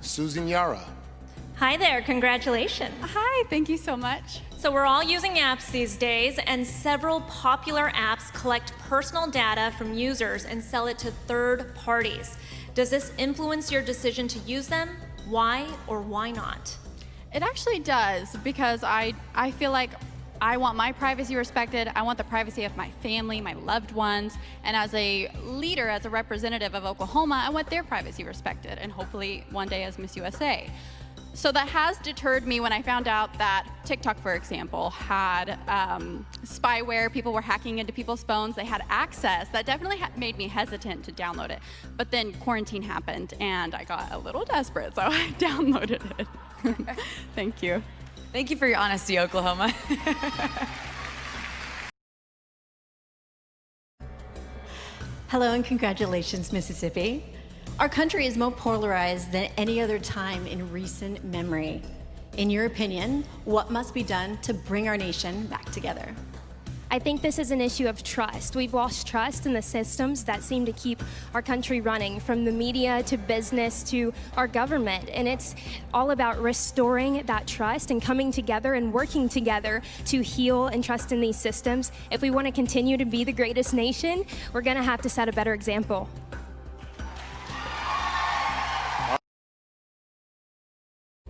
Susan Yara. Hi there, congratulations. Hi, thank you so much. So we're all using apps these days, and several popular apps collect personal data from users and sell it to third parties. Does this influence your decision to use them? Why or why not? It actually does, because I feel like I want my privacy respected. I want the privacy of my family, my loved ones, and as a leader, as a representative of Oklahoma, I want their privacy respected, and hopefully one day as Miss USA. So that has deterred me when I found out that TikTok, for example, had spyware. People were hacking into people's phones. They had access. That definitely made me hesitant to download it. But then quarantine happened, and I got a little desperate, so I downloaded it. Thank you. Thank you for your honesty, Oklahoma. Hello and congratulations, Mississippi. Our country is more polarized than any other time in recent memory. In your opinion, what must be done to bring our nation back together? I think this is an issue of trust. We've lost trust in the systems that seem to keep our country running, from the media to business to our government. And it's all about restoring that trust and coming together and working together to heal and trust in these systems. If we want to continue to be the greatest nation, we're going to have to set a better example.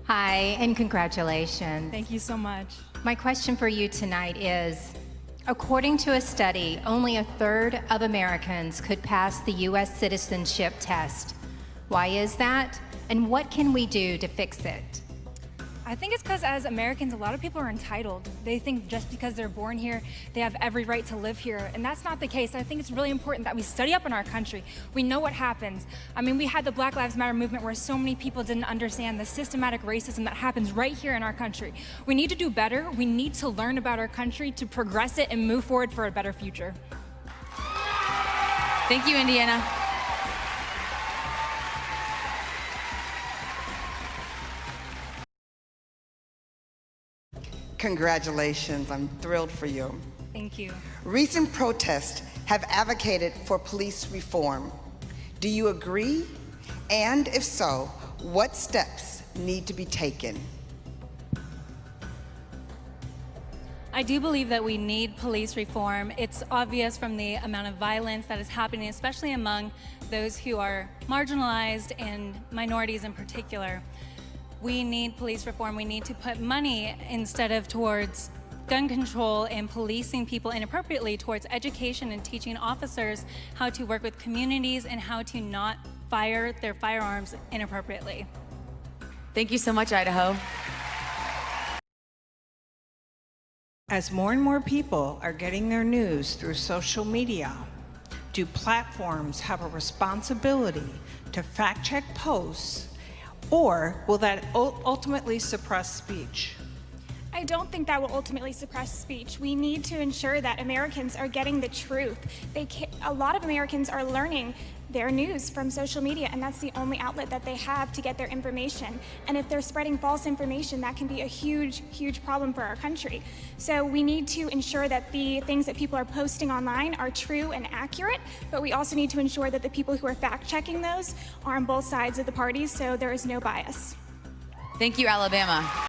Hi, and congratulations. Thank you so much. My question for you tonight is, according to a study, only a third of Americans could pass the U.S. citizenship test. Why is that? And what can we do to fix it? I think it's because as Americans, a lot of people are entitled. They think just because they're born here, they have every right to live here. And that's not the case. I think it's really important that we study up on our country. We know what happens. I mean, we had the Black Lives Matter movement where so many people didn't understand the systematic racism that happens right here in our country. We need to do better. We need to learn about our country to progress it and move forward for a better future. Thank you, Indiana. Congratulations, I'm thrilled for you. Thank you. Recent protests have advocated for police reform. Do you agree? And if so, what steps need to be taken? I do believe that we need police reform. It's obvious from the amount of violence that is happening, especially among those who are marginalized and minorities in particular. We need police reform. We need to put money instead of towards gun control and policing people inappropriately, towards education and teaching officers how to work with communities and how to not fire their firearms inappropriately. Thank you so much, Idaho. As more and more people are getting their news through social media, do platforms have a responsibility to fact-check posts, or will that ultimately suppress speech? I don't think that will ultimately suppress speech. We need to ensure that Americans are getting the truth. A lot of Americans are learning their news from social media, and that's the only outlet that they have to get their information. And if they're spreading false information, that can be a huge, huge problem for our country. So we need to ensure that the things that people are posting online are true and accurate, but we also need to ensure that the people who are fact-checking those are on both sides of the party, so there is no bias. Thank you, Alabama.